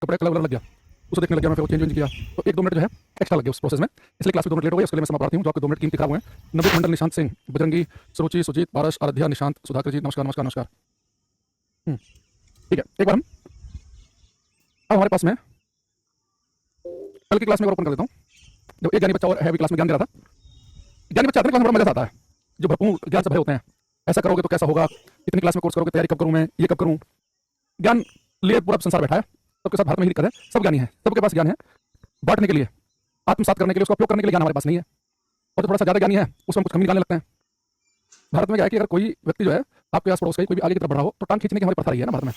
कपड़े कलर लग गया, उसे देखने लग गया मैं, फिर वो चेंज किया, तो 1-2 मिनट जो है एक्स्ट्रा लग गया उस प्रोसेस में, इसलिए क्लास में 2 मिनट लेट हो गया। उसके लिए मैं समाप्त करती हूँ, जो आपके 2 मिनट कीमती खराब हुए हैं। नवदीप मंडल, निशांत सिंह, बजरंगी, सुरुचि, सुजीत, पारस, आराध्या, निशांत, सुधाकर जी, नमस्कार नमस्कार नमस्कार। ठीक है, एक बार हम अब हमारे पास में कल की क्लास में ओपन कर देता हूँ। जब एक ज्ञानी बच्चा और हैवी क्लास में ज्ञान दे रहा था, ज्ञानी बच्चा आते हैं क्लास में बड़ा मजा आता है, जो भरपूर ज्ञान से भरे होते हैं। ऐसा करोगे तो कैसा होगा, इतनी क्लास में कोर्स करोगे, तैयारी कब करूँ मैं, ये कब करूँ, ज्ञान लिए पूरा संसार बैठा है, सबके साथ भारत में ही दिक्कत है, सब ज्ञानी है, सबके पास ज्ञान है, बांटने के लिए, आत्मसात करने के लिए, उसका उपयोग करने के लिए ज्ञान हमारे पास नहीं है। और जो थोड़ा सा ज्यादा ज्ञानी है उसमें कुछ कमी निकालने लगते हैं। भारत में क्या है कि अगर कोई व्यक्ति जो है आपके आस पड़ोस का कोई भी आगे की तरफ बढ़ रहा हो, तो टांग खींचने की हमारी प्रथा रही है ना भारत में।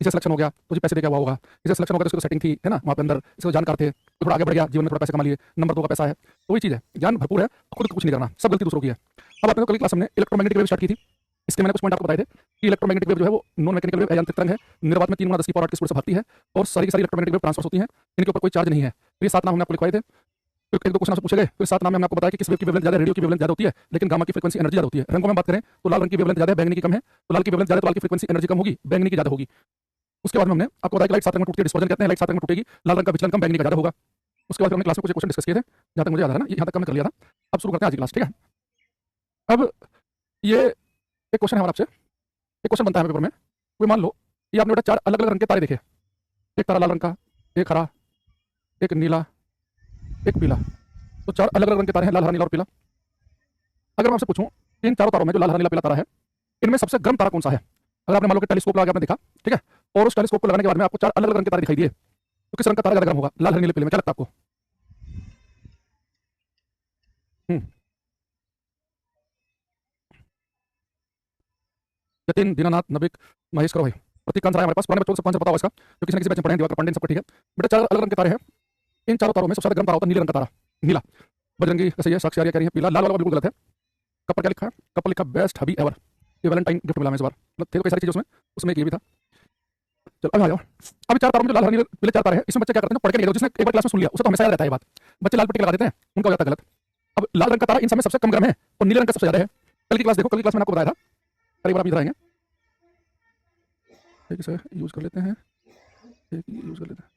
इसे सिलेक्शन हो गया तो जी पैसे दे के हुआ होगा, इसे सिलेक्शन हो गया तो उसको सेटिंग थी, है ना, वहाँ पे अंदर इसको जानकार थे, तो थोड़ा आगे बढ़ गया, जीवन में थोड़ा पैसे कमा लिए, नंबर 2 का पैसा है, तो वही चीज़ है, ज्ञान भरपूर है, खुद कुछ नहीं करना, सब गलती दूसरों की है। अब आपने कल क्लास हमने इलेक्ट्रोमैग्नेटिक वेव स्टार्ट की थी, इसके मैंने कुछ पॉइंट आपको बताए थे कि इलेक्ट्रोमैग्नेटिक वेव जो है वो नॉन मैकेनिकल वेव यांत्रिक तरंग है, निर्वात में 3 × 10⁸ की स्पीड से भागती है, और सारी की सारी इलेक्ट्रोमैग्नेटिक वेव ट्रांसफर होती है, इनके ऊपर कोई चार्ज नहीं है। ये 7 नाम हमने आपको लिखवाए थे, फिर 1-2 क्वेश्चन आपसे पूछे गए, फिर 7 नाम में हमने आपको बताया कि किस वेव की वेवलेंथ ज़्यादा है, रेडियो की वेवलेंथ ज़्यादा होती है, लेकिन गामा की फ्रीक्वेंसी एनर्जी ज़्यादा होती है। रंगों में बात करें तो लाल रंग की वेवलेंथ ज़्यादा है, बैंगनी की कम है, तो लाल की वेवलेंथ ज़्यादा है तो लाल की फ्रीक्वेंसी एनर्जी कम होगी, बैंगनी की ज़्यादा होगी। उसके बाद में हमने आपको बताया कि लाइट 7 रंग में टूटती है, डिस्पर्जन कहते हैं, लाइट 7 रंग में टूटेगी, लाल रंग का विचलन कम, बैंगनी का ज़्यादा होगा। उसके बाद हमने क्लास में कुछ क्वेश्चन डिस्कस किए थे, जहाँ तक मुझे याद है ना, यहाँ तक हमने कर लिया था। अब शुरू करते हैं आज की क्लास, ठीक है। अब ये एक क्वेश्चन है हमारा आपसे, एक क्वेश्चन बनता है पेपर में, कोई मान लो ये आपने बेटा 4 अलग अलग रंग के तारे देखे, एक तारा लाल रंग का, एक हरा, एक नीला, एक पीला, तो 4 अलग अलग रंग के तारे हैं, लाल, हरा, नीला और पीला। अगर मैं आपसे पूछूं इन चारों तारों में जो लाल, हरा, नीला, पीला तारा है, इनमें सबसे गर्म तारा कौन सा है? अगर आपने मान लो कि टेलीस्कोप लगा के आपने देखा, ठीक है, और उस टेलीस्कोप को लगाने के बाद में आपको 4 अलग अलग रंग के तारे दिखाई दिए, तो किस रंग का तारा ज्यादा गर्म होगा, लाल, हरे, नीले, पीले में, क्या लगता है आपको? हम्म जतिन, दीनानाथ, नबिक, महेश, करो भाई। प्रतीक कांत है हमारे पास, पुराने बच्चों को सब आंसर पता होगा इसका, जो किसी न किसी बैच में पढ़े हैं, दिवाकर पांडे, सबका ठीक है। बेटा 4 अलग रंग के तारे हैं, इन चारों तारों में सबसे ज्यादा गर्म तारा होता है नीले रंग का तारा, नीला। बजरंगी का सही है, साक्षी आर्य कह रही है पीला, लाल वाला बिल्कुल गलत है। कपर क्या लिखा है? कपर लिखा बेस्ट हबी एवर, ये वैलेंटाइन गिफ्ट मिला हमें इस बार, मतलब थे तो कई सारी चीजें उसमें, उसमें एक ये भी था। चलो अब आ जाओ। अब 4 तारों में जो लाल, हरे, नीले, पीले 4 तारे हैं, इसमें बच्चे क्या करते हैं, पढ़ के नहीं गए, जिसने एक बार क्लास में सुन लिया उसे तो हमेशा याद रहता है ये बात, बच्चे लाल पट्टी लगा देते हैं, उनका हो जाता है गलत। अब लाल रंग का तारा इन सब में सबसे कम गर्म है और नीले रंग का सबसे ज्यादा है। कल की क्लास देखो, कल की क्लास में आपको बताया था, कल एक बार आप इधर आएंगे, एक इसे यूज कर लेते हैं, एक यूज कर लेते हैं,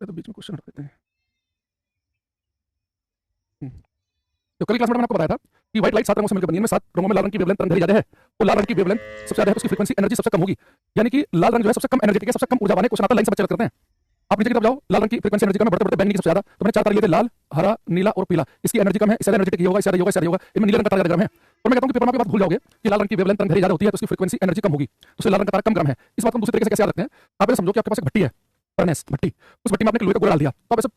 तो बीच में क्वेश्चन हटा देते हैं। तो कल क्लास में मैंने आपको बताया था कि व्हाइट लाइट 7 रंगों से मिलकर बनी है, इनमें 7 रंगों में लाल रंग की वेवलेंथ तरंग ज्यादा है, तो लाल रंग की वेवलेंथ सबसे ज्यादा है, उसकी फ्रीक्वेंसी एनर्जी सबसे कम होगी, यानी कि लाल रंग जो है सबसे कम एनर्जेटिक है, सबसे कम ऊर्जा वाले, क्वेश्चन आता है लाइन से बच्चे करते हैं। आप नीचे की तरफ जाओ, लाल रंग की फ्रीक्वेंसी एनर्जी कम है, बढ़ते बढ़ते बैंगनी की सबसे ज्यादा, तो मैंने 4 तारे लिए थे, लाल, हरा, नीला और पीला, इसकी एनर्जी कम है, इससे एनर्जेटिक ये होगा, इससे होगा, इससे होगा, इनमें नीले रंग का तारा ज्यादा गर्म है। और मैं कहता हूं कि पेपर में आप बात भूल जाओगे कि लाल रंग की वेवलेंथ तरंग ज्यादा होती है, तो उसकी फ्रीक्वेंसी एनर्जी कम होगी, तो इसलिए लाल रंग का तारा कम गर्म है। इस बात को हम दूसरे तरीके से कैसे याद रखते हैं, आप ऐसे समझो कि आपके पास एक भट्टी है, फर्नेस भट्टी, उस भट्टी में आपने लोहे का गोला डाल दिया, तो आप ऐसे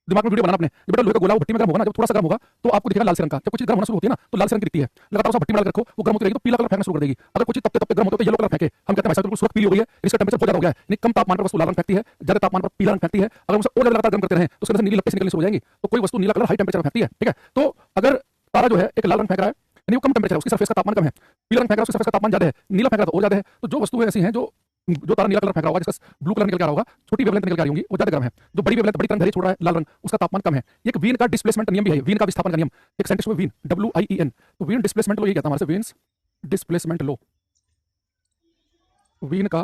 दिमाग में वीडियो बनाना अपने, जब बेटा लोहे का गोला वो भट्टी में गर्म होगा ना, जब थोड़ा सा गर्म होगा तो आपको दिखेगा लाल से रंग का, जब कुछ गर्म होना शुरू होती है ना तो लाल से रंग की दिखती है, लगातार उसे भट्टी में डाल रखो, वो गर्म होती रहेगी तो पीला कलर फेंकना शुरू कर देगी। अगर कुछ तपते तपते गर्म होते तो येलो कलर फेंके, हम कहते हैं भाई साहब सूरत पीली हो गई है, इसका टेंपरेचर बहुत ज्यादा हो गया है, यानी कम तापमान पर वस्तु लाल रंग फेंकती है, ज्यादा तापमान पर पीला रंग फेंकती है। अगर उसे और लगातार गर्म करते रहें तो उसके अंदर से नीली लपटें निकलनी शुरू हो जाएंगी, तो कोई वस्तु नीला कलर हाई टेंपरेचर फेंकती है, ठीक है। तो अगर तारा जो है एक लाल रंग फेंक रहा है, यानी वो कम टेंपरेचर है, उसकी सरफेस का तापमान कम है, पीला रंग फेंक रहा है, उसकी सरफेस का तापमान ज्यादा है, नीला फेंक रहा है तो और ज्यादा है। तो जो वस्तुएं ऐसी हैं जो तारा नीला कलर फेंक रहा होगा, जिसका ब्लू कलर निकल के आ रहा होगा, छोटी वेवलेंथ निकल के आ रही होंगी, वो ज्यादा गर्म है। जो बड़ी वेवलेंथ बड़ी तरंग छोड़ रहा है लाल रंग, उसका तापमान कम है। एक वीन का डिस्प्लेसमेंट नियम भी है, वीन का विस्थापन का नियम, एक साइंटिस्ट को वीन WIEN, तो वीन डिस्प्लेसमेंट लो ये कहता है हमारे से, वीन्स डिस्प्लेसमेंट लो, वीन का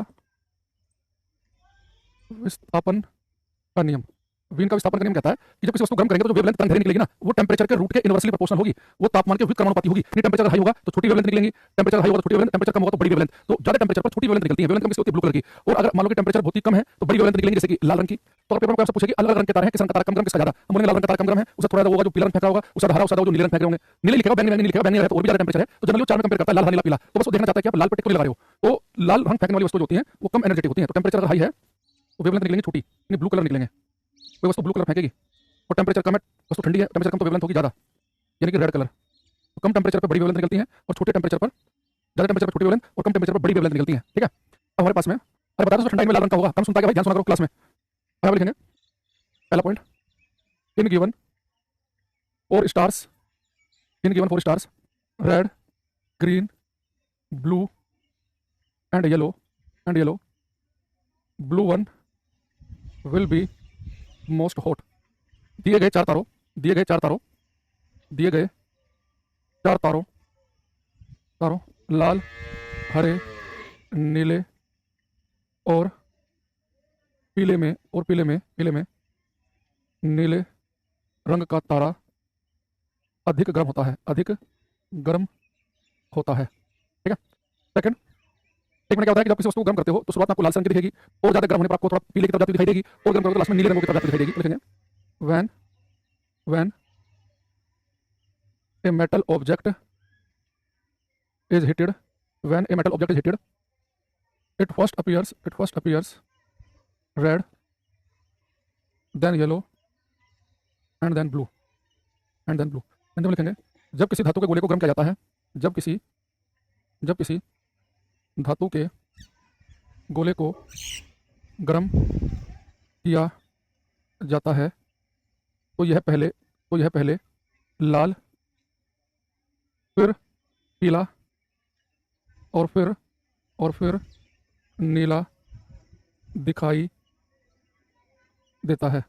विस्थापन का नियम, वीन का विस्थापन का नियम कहता है कि जब किसी वस्तु गर्म करेंगे तो जो वेवलेंथ तरंग निकलेगी ना, वो टेंपरेचर के रूट के इनवर्सली प्रोपोर्शनल होगी, वो तापमान के विपरीत क्रमानुपाती होगी। नहीं टेंपरेचर हाई होगा तो छोटी वेवलेंथ निकलेंगी, टेंपरेचर हाई होगा तो छोटी वेवलेंथ, टेंपरेचर कम होगा तो बड़ी वेवलेंथ, तो ज्यादा टेंपरेचर पर छोटी वेवलेंथ निकलती है, वेवलेंथ कम किसकी होती है, ब्लू कलर की। और अगर मान लो कि टेंपरेचर बहुत ही कम है तो बड़ी वेवलेंथ निकलेंगी, जैसे कि लाल रंग की। तो पेपर में आपसे पूछेगी अलग रंग के तारे हैं, किस रंग का तारा कम गर्म, किसका ज्यादा, हम बोलेंगे लाल रंग का तारा कम गर्म है, उससे थोड़ा होगा जो पीला रंग फेंका होगा, उससे हरा, उससे जो नीले रंग फेंक रहे होंगे, नीले लिखेगा, बैंगनी लिखेगा, बैंगनी है तो और भी ज्यादा टेंपरेचर है, तो जनरली 4 में कंपेयर करता है लाल, हरा, नीला, पीला। तो बस वो देखना चाहता है कि आप लाल पट्टी को लगा रहे हो, तो लाल रंग फेंकने वाली वस्तु जो होती है वो कम एनर्जेटिक होती है, तो टेंपरेचर अगर हाई है तो वेवलेंथ निकलेंगे छोटी, यानी ब्लू कलर निकलेंगे, कोई वस्तु ब्लू कलर फेंकेगी, और टेंपरेचर कम है वस्तु ठंडी है, टेंपरेचर कम तो वेवलेंथ होगी ज्यादा, यानी कि रेड कलर। तो कम टेंपरेचर पर बड़ी वेवलेंथ निकलती है और छोटे टेंपरेचर पर, ज्यादा टेंपरेचर पर छोटी वेवलेंथ और कम टेंपरेचर पर बड़ी वेवलेंथ निकलती है, ठीक है। अब हमारे पास में अरे बता दो ठंडाई में लाल रंग का होगा, कम सुनता है भाई, ध्यान सुना करो क्लास में। अब लिखेंगे पहला point, in given 4 stars, in given 4 stars, red, green, blue and yellow, blue one will be most hot. दिए गए 4 तारों, दिए गए 4 तारों, दिए गए 4 तारों, तारों लाल, हरे, नीले और पीले में नीले रंग का तारा अधिक गर्म होता है, अधिक गर्म होता है। ठीक है। सेकंड, एक में क्या होता है कि जब किसी वस्तु को गर्म करते हो तो शुरुआत में आपको लाल रंग की दिखेगी, और ज्यादा गर्म होने पर आपको थोड़ा पीले की तरफ जाती हुई दिखाई देगी, और गर्म करोगे तो लास्ट में नीले रंग की तरफ जाती हुई दिखाई देगी। तो लिखेंगे when a metal object is heated, when a metal object is heated it first appears red, then yellow and then blue Hindi में लिखेंगे जब किसी धातु के गोले को गर्म किया जाता है, जब किसी धातु के गोले को गर्म किया जाता है तो यह पहले लाल, फिर पीला और फिर नीला दिखाई देता है।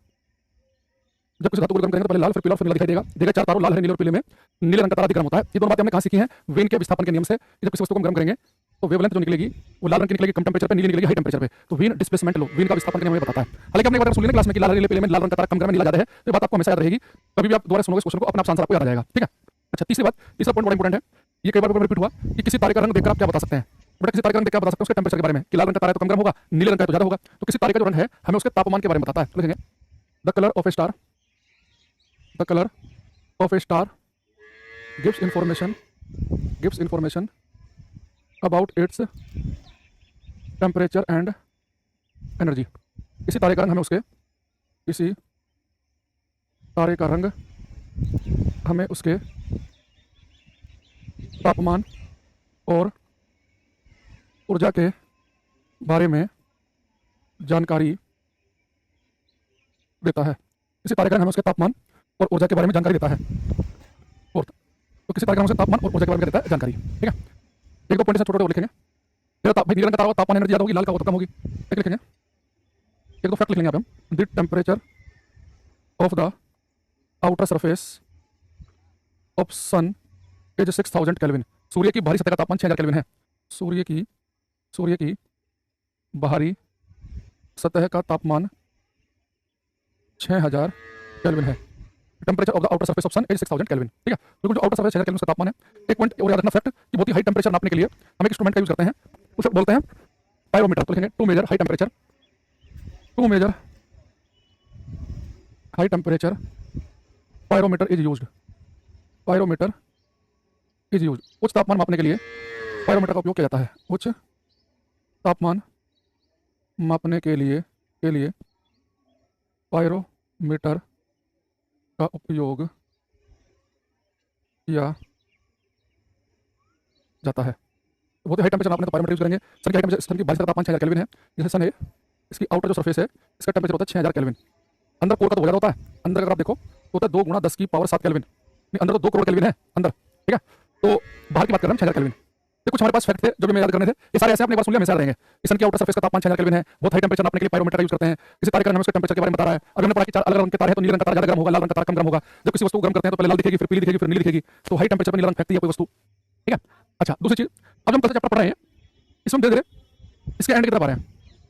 जब किसी धातु को गर्म करेंगे तो पहले लाल, फिर पीला, फिर नीला दिखाई देगा। चार तारों लाल, हरे, नीले और पीले में नीले रंग का तारा अधिक गर्म होता है। ये दोनों बातें हमने कहाँ सीखी हैं? वेन के विस्थापन के नियम से। जब किसी वस्तु को हम गर्म करेंगे तो वेवलेंथ जो निकलेगी वो लाल रंग की निकलेगी कम टेंपरेचर पे, नीली निकलेगी हाई टेंपरेचर पे। तो वेन डिस्प्लेसमेंट लो, वेन का विस्थापन के नियम हमें बताता है। हालांकि हमने एक बार सुन लिया क्लास में कि लाल, नीले, पीले में लाल रंग का तारा कम गर्म है, नीला ज्यादा है। तो ये बात आपको हमेशा याद रहेगी, कभी भी आप दोबारा सुनोगे इस क्वेश्चन को अपना आंसर आपको याद आ जाएगा। ठीक है। अच्छा, तीसरा पॉइंट बड़ा इंपॉर्टेंट है, ये कई बार रिपीट हुआ कि किसी तारे का रंग देखकर आप क्या बता सकते हैं? बेटा किसी तारे का रंग देखकर आप बता सकते हैं उसके टेंपरेचर के बारे में, कि लाल रंग का तारा है तो कम गर्म होगा, नीले रंग का है तो ज्यादा होगा। तो किसी तारे का जो रंग है हमें उसके तापमान के बारे में बताता है। तो लिखेंगे the colour of A star gives information about its temperature and energy। किसी तारे का रंग हमें उसके तापमान और ऊर्जा के बारे में जानकारी देता है। किसी तारे का रंग हमें उसके तापमान और ऊर्जा के बारे में जानकारी देता है। फोर्थ, तो किसी तारे का रंग उसके तापमान और ऊर्जा के बारे में देता है जानकारी। ठीक है। एक दो पॉइंट छोटे छोटे लिखेंगे। भाई नीले रंग का तारा तापमान एनर्जी ज्यादा होगी, लाल का वो तो कम होगी। एक लिखेंगे, एक दो फैक्ट लिख लेंगे यहाँ पे हम। The temperature of the outer surface of sun is 6000 kelvin. सूर्य की बाहरी सतह का तापमान 6000 केल्विन है। सूर्य की बाहरी सतह का तापमान 6000 केल्विन है। Temperature of the outer surface of sun is 6000 kelvin. ठीक है। बिल्कुल, जो आउटर सरफेस 6000 केल्विन उसका तापमान है। एक पॉइंट और याद रखना फैक्ट कि बहुत ही हाई टेम्परेचर नापने के लिए हम एक इंस्ट्रूमेंट का यूज करते हैं, उसे बोलते हैं पायरोमीटर। तो लिखेंगे to measure high temperature pyrometer is used. उच्च तापमान मापने के लिए पायरोमीटर का उपयोग किया जाता है। उच्च तापमान मापने के लिए पायरोमीटर का उपयोग किया जाता है। बहुत ही हाई टेम्परेचर नापने तो पायरोमीटर यूज करेंगे। सन की बाहरी सतह का तापमान 6000 केल्विन है। जैसे सन है, इसकी आउटर जो सरफेस है इसका टेम्परेचर होता है 6000 केल्विन। अंदर कोर का तो 2000 होता है। अंदर अगर आप देखो तो होता है 2 × 10⁷ केल्विन। अंदर तो 2 करोड़ केल्विन है अंदर। ठीक है। तो बाहर की बात कर रहे हैं 6000 केल्विन। ये कुछ हमारे पास फैक्ट थे जो भी मैं याद करने थे। ये सारे ऐसे आपने एक बार सुन लिया, हमेशा रहेंगे। सन की आउटर सरफेस का तापमान 6000 केल्विन है। बहुत हाई टेम्परेचर नापने के लिए पायरोमीटर का यूज करते हैं। किसी तारे का हमें उसके टेम्परेचर के बारे में बता रहा है। अगर हमने पढ़ा कि 4 अलग रंग के तारे हैं तो नीले रंग का तारा ज्यादा गर्म होगा, लाल रंग का तारा कम गर्म होगा। जब किसी वस्तु को गर्म करते हैं तो पहले लाल दिखेगी, फिर पीली दिखेगी, फिर नीली दिखेगी। तो हाई टेम्परेचर पर नीला रंग फेंकती है कोई वस्तु। ठीक है। अच्छा, दूसरी चीज, अब हम कल चैप्टर पढ़ रहे हैं, इसमें धीरे धीरे इसके एंड की तरफ आ रहे हैं।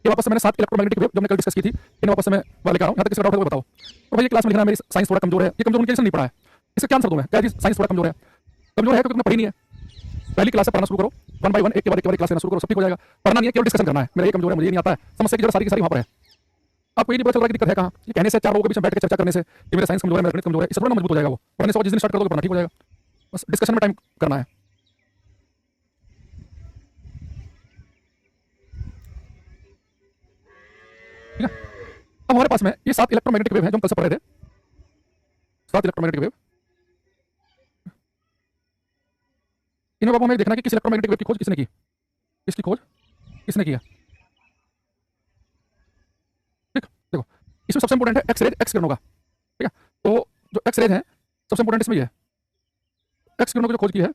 ये वापस से मैंने 7 इलेक्ट्रोमैग्नेटिक वेव जो हमने कल डिस्कस की थी, इन्हें वापस से मैं लेकर आ रहा हूं। यहां तक किसी डाउट है तो बताओ। तो भाई ये क्लास में लिखना, मेरी साइंस थोड़ा कमजोर है। ये कमजोर उनके नहीं पढ़ा है, इससे क्या आंसर दूं मैं? क्या जी साइंस थोड़ा कमजोर है क्योंकि तुमने पढ़ी नहीं है। पहली क्लास से पढ़ना शुरू करो, 1 बाय 1 एक के बाद एक क्लास लेना शुरू करो, सब ठीक हो जाएगा। पढ़ना नहीं है, केवल डिस्कशन करना है। मेरा ये कमजोर है, मुझे ये नहीं आता है। समस्या की जगह सारी की सारी वहां पर है। आपको ये नहीं पता चल रहा कि दिक्कत है कहां। ये कहने से 4 लोगों के बीच में बैठ के चर्चा करने से कि मेरा साइंस कमजोर है, मेरा गणित कमजोर है, इससे थोड़ा मजबूत हो जाएगा वो। पढ़ने से जिस दिन स्टार्ट कर दोगे पढ़ना ठीक हो जाएगा। बस डिस्कशन में टाइम करना है। ठीक है। अब हमारे पास में ये 7 इलेक्ट्रोमैग्नेटिक वेव हैं जो हम कल से पढ़ रहे थे। 7 इलेक्ट्रोमैग्नेटिक वेव। इनमें बाबू हमें देखना कि किस इलेक्ट्रोमैग्नेटिक वेव की खोज किसने की। इसकी खोज किसने किया? ठीक, देखो इसमें सबसे इंपॉर्टेंट है एक्स-रेज, एक्स किरणों का। ठीक है। तो जो एक्स-रेज है सबसे इंपॉर्टेंट इसमें ये है। एक्स किरणों की जो खोज की है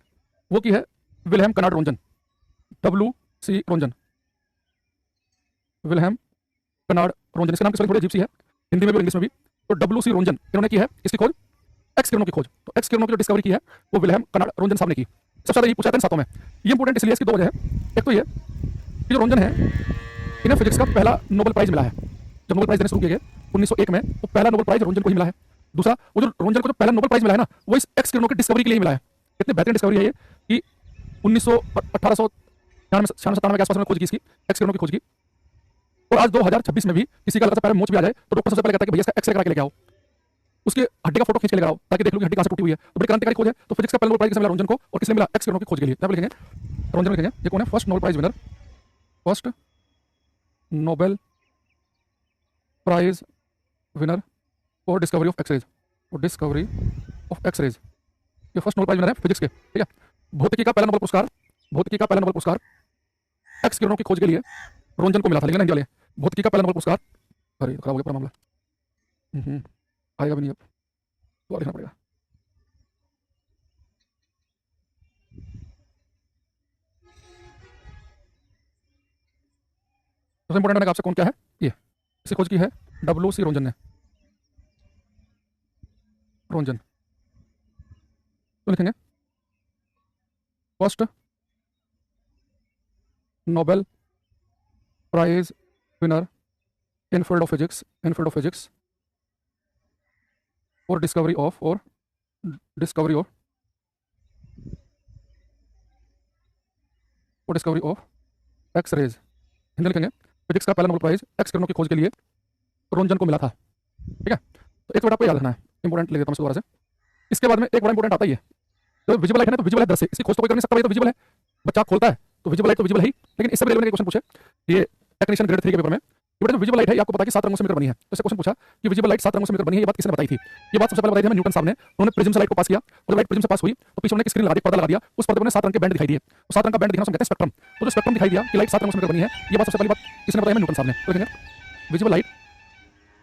वो की है Wilhelm Conrad Roentgen, WC Roentgen, Wilhelm Conrad Roentgen. इसका नाम की थोड़ी अजीब सी है, हिंदी में भी इंग्लिश में भी। तो WC रोंजन इन्होंने की है इसकी खोज, एक्स किरणों की खोज। तो एक्स किरणों की जो डिस्कवरी की है वो विल्हेम कनार्ड रोंजन साहब ने की। सबसे ज्यादा ये पूछा था इन 7 में। ये इंपॉर्टेंट इसलिए, इसकी 2 वजह है। एक तो ये कि जो रोंजन है इन्हें फिजिक्स का पहला नोबेल प्राइज मिला है। जब नोबेल प्राइज देने शुरू किए गए 1901 में, तो पहला नोबेल प्राइज रोंजन को ही मिला है। दूसरा, वो जो रोंजन को जो पहला नोबेल प्राइज मिला है ना, वो इस एक्स किरणों की डिस्कवरी के लिए मिला है। इतनी बेहतरीन डिस्कवरी है ये कि 1896 के आसपास में खोज की इसकी, एक्स किरणों की खोज की। और आज 2026 में भी किसी का लगता है पैर में मोच भी आ जाए तो डॉक्टर सबसे पहले कहता है कि भैया इसका एक्सरे करा के लेके आओ, उसके हड्डी का फोटो खींच के लेकर आओ ताकि देख लो कि हड्डी कहां से टूटी हुई है। तो बड़ी क्रांतिकारी खोज है। तो फिजिक्स का पहला नोबेल प्राइज किसे मिला? रोंजन को। और किसे मिला? एक्स किरणों की खोज के लिए। क्या लिखेंगे? रोंजन लिखेंगे। ये कौन है? First Nobel prize winner, first Nobel prize winner for discovery of X rays, for discovery of X rays. ये फर्स्ट नोबेल प्राइज विनर है फिजिक्स के, ठीक है। भौतिकी का पहला नोबेल पुरस्कार, भौतिकी का पहला नोबेल पुरस्कार एक्स किरणों की खोज के लिए रोंजन को मिला था। लेकिन इंडिया वाले भौतिकी का पहला नोबेल पुरस्कार, अरे खराब हो गया पूरा मामला, आएगा भी नहीं अब, तो लिखना पड़ेगा। सबसे इंपॉर्टेंट मैंने आपसे कौन क्या है, ये इसे खोज की है W.C. रोंजन ने, रोंजन। तो लिखेंगे first Nobel prize winner in field of physics, in field of physics और डिस्कवरी ऑफ, और डिस्कवरी ऑफ, और discovery of X rays. Hindi लिखेंगे फिजिक्स का पहला नोबेल प्राइज एक्स किरणों की खोज के लिए रोंजन को मिला था, ठीक है। तो एक तो आपको याद रखना है, इंपॉर्टेंट लिख देता हूं दोबारा से। इसके बाद में एक बड़ा इंपॉर्टेंट आता ही है, तो विजिबल लाइट है ना, तो विजिबल लाइट दृश्य, इसकी खोज तो कोई कर नहीं सकता, ये तो विजिबल है, बच्चा खोलता है तो विजिबल लाइट तो विजिबल है ही। लेकिन इससे पहले मैंने क्वेश्चन पूछे, ये टेक्नीशियन ग्रेड 3 के पेपर में, ये जो विजिबल लाइट है, आपको पता है कि 7 रंगों से मिलकर बनी है। तो इससे क्वेश्चन पूछा कि विजिबल लाइट 7 रंगों से मिलकर बनी है, ये बात किसने बताई थी? ये बात सबसे पहले बताई थी हमें न्यूटन साहब ने। उन्होंने प्रिज्म से लाइट को पास किया, और जब लाइट प्रिज्म से पास हुई तो पीछे उन्होंने स्क्रीन लगा दी, पर्दा लगा दिया, उस पर्दे में 7 रंग के बैंड दिखाई दिए। तो 7 रंग का बैंड दिखाना कहते हैं स्पेक्ट्रम। तो जो स्पेक्ट्रम दिखाई दिया कि लाइट 7 रंगों से मिलकर बनी है, ये बात सबसे पहली बात किसने बताई? हमें न्यूटन साहब ने। तो देखेंगे visible light,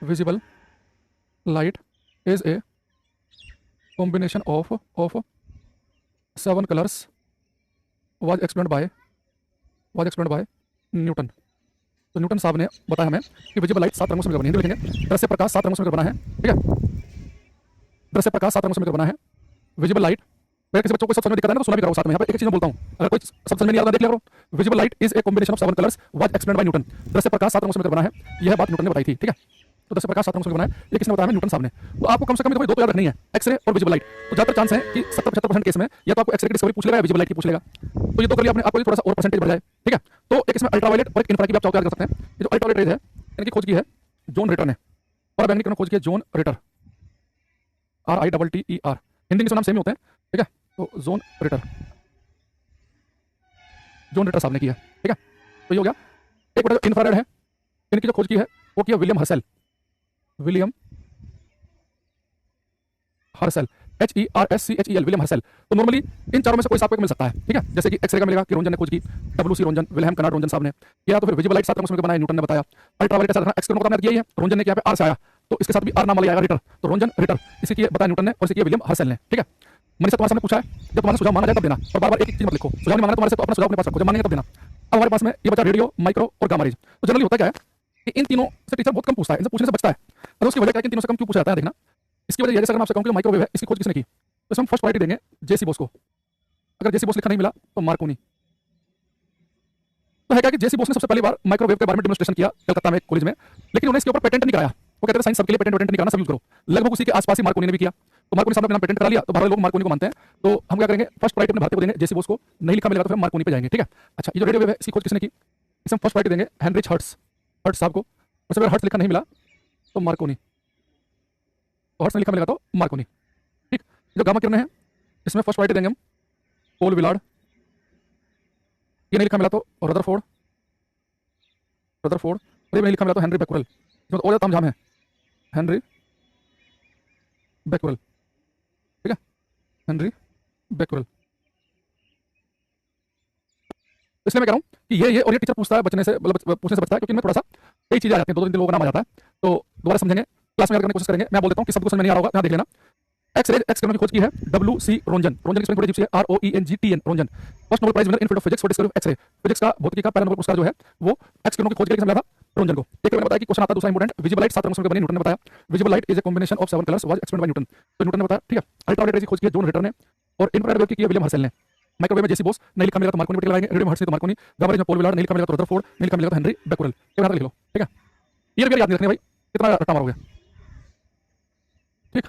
visible light is a combination of 7 colours was explained by Newton. तो न्यूटन साहब ने बताया हमें कि विजिबल लाइट 7 रंगों से मिलकर बनी है। लिखेंगे दृश्य प्रकाश 7 रंगों से मिलकर बना है, ठीक है। दृश्य प्रकाश 7 रंगों से मिलकर बना है। विजिबल लाइट, मैं किसी बच्चों को सब समझ में दिक्कत है ना तो सुना भी करो साथ में। यहाँ पे एक चीज मैं बोलता हूँ, अगर कोई सब समझ में नहीं आता देख लिया करो। Visible light is a combination of 7 colours was explained by Newton. दृश्य प्रकाश 7 रंगों से मिलकर बना है, यह बात न्यूटन ने बताई थी, ठीक है। तो दृश्य प्रकाश 7 रंगों से बना है, ये किसने बताया? न्यूटन साहब ने। तो आपको कम से कम दो तो याद रखनी है, एक्सरे और विजिबल लाइट। तो ज्यादातर चांस है कि 70-75% केस में या तो आपको एक्सरे की डिस्कवरी पूछ लेगा या विजिबल लाइट की पूछ लेगा। तो ये तो कर लिया आपने, आपको थोड़ा सा और परसेंटेज बढ़ जाए, ठीक है। तो एक इसमें अल्ट्रावायलेट और एक इंफ्रारेड की आप चाहो याद कर सकते हैं। ये जो अल्ट्रावायलेट रेज है, इनकी खोज की है जॉन रिटर ने, और बैंगनी किरणों खोज की है जॉन रिटर, RITTER। हिंदी में नाम सेम ही होते हैं, ठीक है। तो जॉन रिटर, जॉन रिटर साहब ने किया, ठीक है। तो ये हो गया। एक बड़ा इंफ्रारेड है, इनकी जो खोज की है वो किया विलियम हर्सेल, विलियम हर्सेल, HERSCHEL, विलियम हर्सेल। तो नॉर्मली इन चारों में से कोई आपको मिल सकता है, ठीक है। जैसे कि एक्सरे का मिलेगा कि रोंजन ने खोज की, W.C. Röntgen, Wilhelm Conrad Röntgen साहब ने किया। तो फिर विजिबल लाइट 7 रंगों से मिलकर बना है, न्यूटन ने बताया। अल्ट्रावायलेट ऐसा एक्स किरणों को किया है, रोंजन ने किया पे R से आया, तो इसके साथ भी R नाम वाला आएगा, रिटर। तो रोंजन रिटर, इसे किया बताया न्यूटन ने और इसे किया विलियम हर्सेल ने, ठीक है। मनीषा तुम्हारे सामने पूछा है, जब तुम्हारा सुझाव मांगा जाए तब देना, और बार-बार एक चीज मत लिखो। सुझाव नहीं मांगना तुम्हारे से तो अपना सुझाव अपने पास रखो, जब मांगेंगे तब देना। अब हमारे पास में ये बचा रेडियो, माइक्रो और गामा रेज। तो जनरली होता क्या है कि इन तीनों से टीचर बहुत कम पूछता है, इनसे पूछने से बचता है। और उसकी वजह क्या है कि इन तीनों से कम क्यों पूछा जाता है, देखना। इसकी वजह यह, जैसे अगर मैं आपसे कहूं कि माइक्रोवेव है, इसकी खोज किसने की, तो इसमें हम फर्स्ट प्रायोरिटी देंगे जेसी बोस को। अगर जेसी बोस लिखा नहीं मिला तो मार्कोनी। तो है क्या कि जेसी बोस ने सबसे पहली बार माइक्रोवेव के बारे में डेमोंस्ट्रेशन किया कलकत्ता में एक कॉलेज में, लेकिन उन्हें इसके ऊपर पेटेंट नहीं कराया। वो कहते थे साइंस सबके लिए पेटेंट नहीं कराना, सब यूज करो। लगभग उसी के आसपास ही मार्कोनी ने भी किया। तो मार्कोनी साहब ने अपना पेटेंट करा लिया, तो भारत लोग मार्कोनी को मानते हैं। तो हम क्या करेंगे, फर्स्ट प्रायोरिटी अपने भारतीय को देंगे, जेसी बोस को। नहीं लिखा मिलेगा तो फिर मार्कोनी पे जाएंगे, ठीक है। अच्छा, ये जो रेडियो वेव है, इसकी खोज किसने की, इसमें फर्स्ट प्रायोरिटी देंगे हेनरिच हर्ट्ज, हर्ट्ज साहब को। और अगर हर्ट्ज लिखा नहीं मिला तो मार्कोनी, हर्ट्ज नहीं लिखा मिलेगा तो मार्कोनी, ठीक। जो गामा किरणें हैं, इसमें फर्स्ट प्रायोरिटी देंगे हम पोल विलार्ड। ये नहीं लिखा मिला तो रदरफोर्ड, रदरफोर्ड। और ये नहीं लिखा मिला तो हेनरी बैक्यूरेल। इसमें तो और ज्यादा तामझाम है, हेनरी बैक्यूरेल, ठीक है, हेनरी बैक्यूरेल। इसलिए मैं कह रहा हूं कि ये और ये टीचर पूछता है बचने से, मतलब पूछने से बचता है, क्योंकि इनमें थोड़ा सा कई चीजें आ जाती हैं, 2-3 लोगों का नाम आ जाता है। तो दोबारा समझेंगे, क्लास में याद करने की कोशिश करेंगे। मैं बोल देता हूं कि सबको समझ में नहीं आ रहा होगा, यहाँ देख लेना। एक्स रेज, एक्स किरणों की खोज की है W.C. रोंजन। रोंजन की स्पेलिंग थोड़ी अजीब सी है, ROENGTN, Roentgen. First Nobel prize winner in field of physics for discovery of X-ray. Physics का, भौतिकी का पहला नोबेल पुरस्कार जो है वो एक्स किरणों की खोज के लिए मिला था रोंजन को। एक मैंने बताया कि क्वेश्चन आता है दूसरा इंपोर्टेंट, विजिबल लाइट 7 रंगों से बनी, न्यूटन ने बताया। Visible light is a combination of 7 colours was explained bye Newton, तो न्यूटन ने बताया, ठीक है। अल्ट्रावायलेट रेज की खोज की है जॉन रिटर ने, और इंफ्रारेड वेव की है विलियम हर्सेल ने। माइक्रोवेव में जेसी बोस, नहीं लिखा मिलेगा तो मार्कोनी पे लगाएंगे। रेडियो में हर्ट्ज नहीं तो मार्कोनी। गामा रेज में पोल विलार्ड, नहीं लिखा मिलेगा तो रदरफोर्ड, नहीं लिखा मिलेगा तो हेनरी बैक्यूरेल। ये बता लिख लो, ठीक है। ईयर भी याद नहीं रखने भाई, कितना रट्टा मारोगे। ठीक,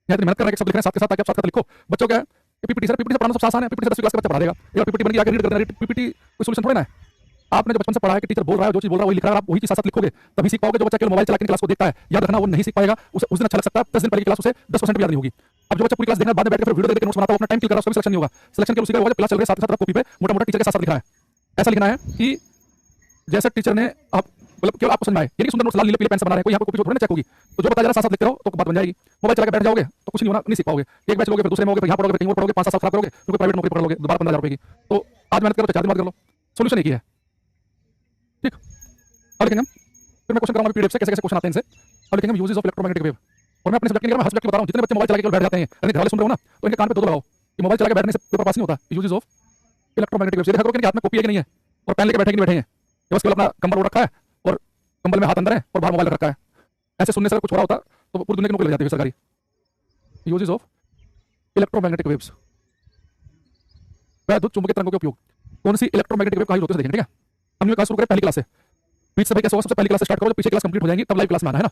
यहाँ मेहनत कर रहे हैं, सब लिख रहे हैं साथ के साथ, ताकि आप साथ साथ लिखो। बच्चों क्या है, पीपीटी सर, पीपीटी से पढ़ाना सब आसान है, पीपीटी से 10वीं क्लास का बच्चा पढ़ा देगा। एक बार पीपीटी बन गई, आगे रीड कर देना, पीपीटी कोई सोल्यूशन थोड़ी ना है। आपने जो बचपन से पढ़ा है कि टीचर बोल रहा है, जो चीज बोल रहा है वही लिख रहा है, आप वही चीज साथ साथ लिखोगे, तभी सीख पाओगे। जो बच्चा केवल मोबाइल चला के क्लास को देखता है, याद रखना वो नहीं सीख पाएगा। उसे उस दिन अच्छा लग सकता है, 10 दिन पहले की क्लास उसे 10% भी याद नहीं होगी। अब जो बच्चा पूरी क्लास देखना, बाद में बैठ के फिर वीडियो देख के नोट्स बनाता है, वो अपना टाइम किल कर रहा है, उसका भी सिलेक्शन नहीं होगा। सिलेक्शन केवल उसी का होगा जब क्लास चल रही है, साथ साथ कॉपी पे मोटा मोटा टीचर के साथ साथ लिख रहा है। ऐसा लिखना है कि जैसा टीचर ने आप मतलब केवल आपको समझ में आए, ये नहीं सुंदर नोट्स लाल नीले पीले पेन से बना रहे हैं, कोई यहाँ पर कॉपी थोड़ी ना चेक होगी। तो जो बताया जा रहा है साथ साथ लिखते रहो तो बात बन जाएगी। मोबाइल चला के बैठ जाओगे तो कुछ नहीं होना, नहीं सीख पाओगे। एक बैच लोगे, फिर दूसरे में होगे, फिर यहाँ पढ़ोगे, कहीं और पढ़ोगे, 5 साल खराब करोगे, फिर प्राइवेट नौकरी पढ़ लोगे, दोबारा 15,000 रुपए की। तो आज मेहनत करो तो 4 दिन बाद कर लो, सोल्यूशन एक ही है। ठीक, अब लिखेंगे हम, फिर मैं क्वेश्चन कराऊंगा पीडीएफ से कैसे कैसे क्वेश्चन आते हैं इनसे। अब लिखेंगे यूजेस ऑफ इलेक्ट्रोमैग्नेटिक वेव। और मैं अपने सब्जेक्ट के हर सब्जेक्ट बता रहा हूँ, जितने बच्चे मोबाइल चला के बैठ जाते हैं, अरे घर वाले सुन रहे हो ना, तो इनके कान पे दो लगाओ कि मोबाइल चला के बैठने से पेपर पास नहीं होता। यूजेस ऑफ इलेक्ट्रोमैग्नेटिक वेव, देखा करो कि इनके हाथ में कॉपी है कि नहीं है, और पेन लेके बैठे कि नहीं बैठे हैं, बस केवल अपना कंबल ओढ़ रखा है और कंबल में हाथ अंदर है और बाहर मोबाइल रखा है। ऐसे सुनने से कुछ हो रहा होता तो पूरी दुनिया की नौकरी लग जाती है सरकारी। यूजेस ऑफ इलेक्ट्रोमैग्नेटिक वेव्स, वैद्युत चुंबकीय तरंगों के उपयोग। कौन सी इलेक्ट्रोमैग्नेटिक वेव का यूज होता है देखेंगे, ठीक है। हम ये क्लास शुरू करें पहली क्लास से, बीच से भाई कैसे होगा, सबसे पहली क्लास स्टार्ट करो, जब पीछे क्लास कंप्लीट हो जाएंगी तब लाइव क्लास में आना है ना।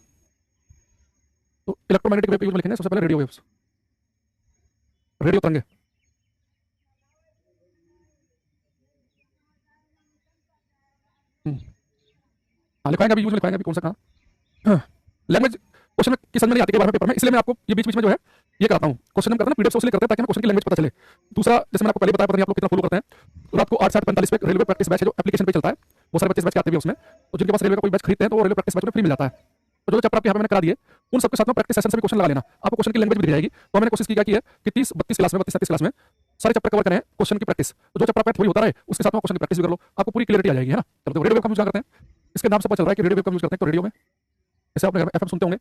तो इलेक्ट्रोमैग्नेटिक वेव का यूज में लिखेंगे सबसे पहले रेडियो वेव्स, रेडियो तरंगे। लिखवाएंगे अभी, यूज में लिखवाएंगे अभी, कौन सा कहाँ लैंग्वेज क्वेश्चन की समझ में नहीं आती के बारे में पेपर में, इसलिए मैं आपको ये बीच बीच में जो है ये कराता हूँ। क्वेश्चन हम करते हैं पीडीएफ से, इसलिए करते हैं ताकि हमें क्वेश्चन की लैंग्वेज पता चले। दूसरा, जैसे मैंने आपको पहले बताया, पता नहीं आप लोग कितना फॉलो करते हैं, रात को 8:45 पे रेलवे प्रैक्टिस बैच है जो एप्लीकेशन पे चलता है, वो सारे बच्चे बैच आते हैं उसमें, तो जिनके पास रेलवे का कोई बैच खरीदते हैं तो वो रेलवे प्रैक्टिस बैच में फ्री मिल जाता है। तो जो चैप्टर आपके यहाँ पे मैंने करा दिए, उन सबके साथ में प्रैक्टिस सेशन से भी क्वेश्चन लगा लेना, आपको क्वेश्चन की लैंग्वेज भी दिख जाएगी। तो मैंने कोशिश की है कि 30-32 क्लास में, 32-33 क्लास में सारे चैप्टर कवर करें क्वेश्चन की प्रैक्टिस। तो जो चैप्टर आपका थोड़ी होता रहे उसके साथ में क्वेश्चन की प्रैक्टिस भी कर लो, आपको पूरी क्लियरिटी आ जाएगी, है ना। चलो रेडियो वेव का यूज करते हैं, इसके नाम से पता चल रहा है कि रेडियो वेव का यूज करते हैं। तो रेडियो में जैसे आपने एफएम सुनते होंगे,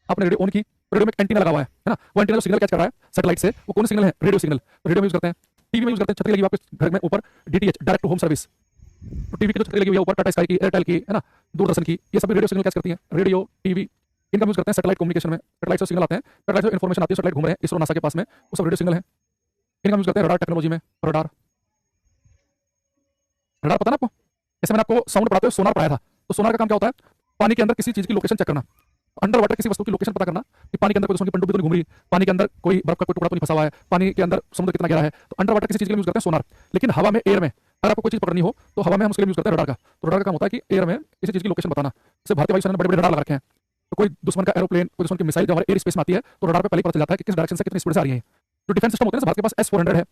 आपने रेडियो ऑन की, रेडियो में एक एंटीना लगा हुआ है ना, वो एंटीना जो सिग्नल कैच कर रहा है सैटेलाइट से, वो कौन सिग्नल है, रेडियो सिग्नल। रेडियो में यूज करते हैं। टीवी में यूज करते हैं, छतरी लगी हुई आपके घर में ऊपर, DTH direct to home service, तो टीवी की जो छतरी लगी हुई है ऊपर, टाटा स्काई की, एयरटेल की, है ना, दूरदर्शन की, ये सभी रेडियो सिग्नल कैच करती है। रेडियो, टीवी, इनका यूज करते हैं सैटेलाइट कम्युनिकेशन में। सैटेलाइट से सिग्नल आते हैं, सैटेलाइट से इन्फॉर्मेशन आती है, सैटेलाइट घूम रहे हैं इसरो नासा के पास में, वो सब रेडियो सिग्नल है। इनका यूज करते हैं रडार टेक्नोलॉजी में। रडार, रडार पता ना आपको, जैसे मैंने आपको साउंड पढ़ाते हुए सोनार पढ़ाया था, तो सोनार का काम क्या होता है, पानी के अंदर किसी चीज की लोकेशन चेक करना, अंडर वाटर किसी वस्तु की लोकेशन पता करना कि पानी के अंदर कोई दूसरी पनडुब्बी तो नहीं घूम रही, पानी के अंदर कोई बर्फ का कोई टुकड़ा तो नहीं फंसा हुआ है, पानी के अंदर समुद्र कितना गहरा है। तो अंडर वाटर किसी चीज के लिए यूज करते हैं सोनार। लेकिन हवा में, एयर में अगर आपको कोई चीज पकड़नी हो तो हवा में हम उसके लिए यूज करते हैं रडार का। तो रडार का काम होता है कि एयर में किसी चीज की लोकेशन बताना। जैसे भारतीय वायुसेना ने बड़े बड़े रडार लगा रखे हैं, तो कोई दुश्मन का एरोप्लेन, कोई दुश्मन की मिसाइल जो हमारे एयर स्पेस में आती है, तो रडार पे पहले पता चल जाता है कि किस डायरेक्शन से कितनी स्पीड से आ रही है। जो डिफेंस सिस्टम होते हैं, भारत के पास S-400 है,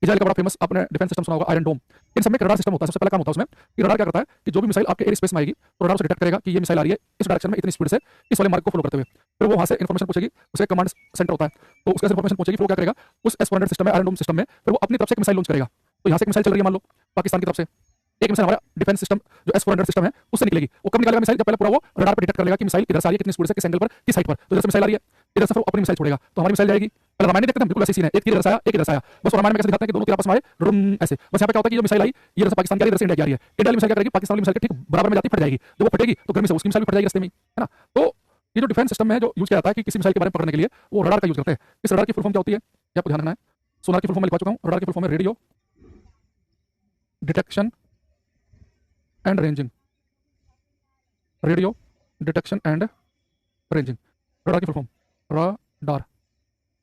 इजराइल का बड़ा फेमस आपने डिफेंस सिस्टम सुना होगा, आयरन डोम। इन सब में रडार सिस्टम होता है। सबसे पहला काम होता है उसमें कि रडार क्या करता है कि जो भी मिसाइल आपके एयर स्पेस में आएगी, तो रडार उसे डिटेक्ट करेगा कि ये मिसाइल आ रही है इस डायरेक्शन में इतनी स्पीड से, इस वाले मार्ग को फॉलो करते हुए। फिर वो वहां से इन्फॉर्मेशन पूछेगी, उसे कमांड सेंटर होता है, तो उसके इन्फॉर्मेशन पूछेगी, फिर वो क्या करेगा उस S-400 सिस्टम में, आयरन डोम सिस्टम में, फिर वो अपनी तरफ से एक मिसाइल लॉन्च करेगा। तो यहाँ से एक मिसाइल चल रही है मान लो पाकिस्तान की तरफ से, एक मिसाइल हमारा डिफेंस सिस्टम जो S-400 सिस्टम है उससे निकलेगी। वो कब निकालेगा मिसाइल, जब पहले पूरा वो रडार पे डिटेक्ट कर लेगा कि मिसाइल इधर से आ रही है, कितनी स्पीड से, किस एंगल पर, किस हाइट पर। तो इधर से मिसाइल आ रही है, इधर से फिर अपनी मिसाइल छोड़ेगा, तो हमारी मिसाइल जाएगी। पहले रामायण देखते हैं बिल्कुल ऐसी सीन है, एक तीर इधर से आया, एक इधर से आया, बस रामायण में कैसे दिखाते हैं कि दोनों तीर आपस में आए, रुम ऐसे। बस यहाँ पे क्या होता है कि जो मिसाइल आई ये इधर से पाकिस्तान की आ रही है, इधर से इंडिया की आ रही है। इंडिया वाली मिसाइल क्या करेगी, पाकिस्तान वाली मिसाइल के ठीक बराबर में जाती फट जाएगी। जब वो फटेगी तो गर्मी से उसकी मिसाइल भी फट जाएगी रास्ते में, है ना। तो ये जो डिफेंस सिस्टम है जो यूज किया जाता है कि किसी मिसाइल के बारे में पकड़ने के लिए, वो रडार का यूज करते हैं। इस रडार की फुल फॉर्म क्या होती है ये आपको ध्यान रखना है। सोनार की फुल फॉर्म मैं लिखवा चुका हूँ, रडार की फुल फॉर्म है radio detection and ranging. Radio detection and ranging, radar की full form radar,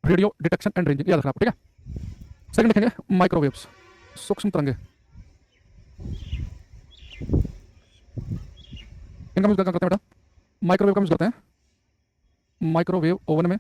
radio detection and ranging, याद रखना आपको, ठीक है। सेकंड लिखेंगे माइक्रोवेव्स, सूक्ष्म तरंगे। इनका यूज क्या करते हैं बेटा, माइक्रोवेव का यूज करते हैं। माइक्रोवेव ओवन में,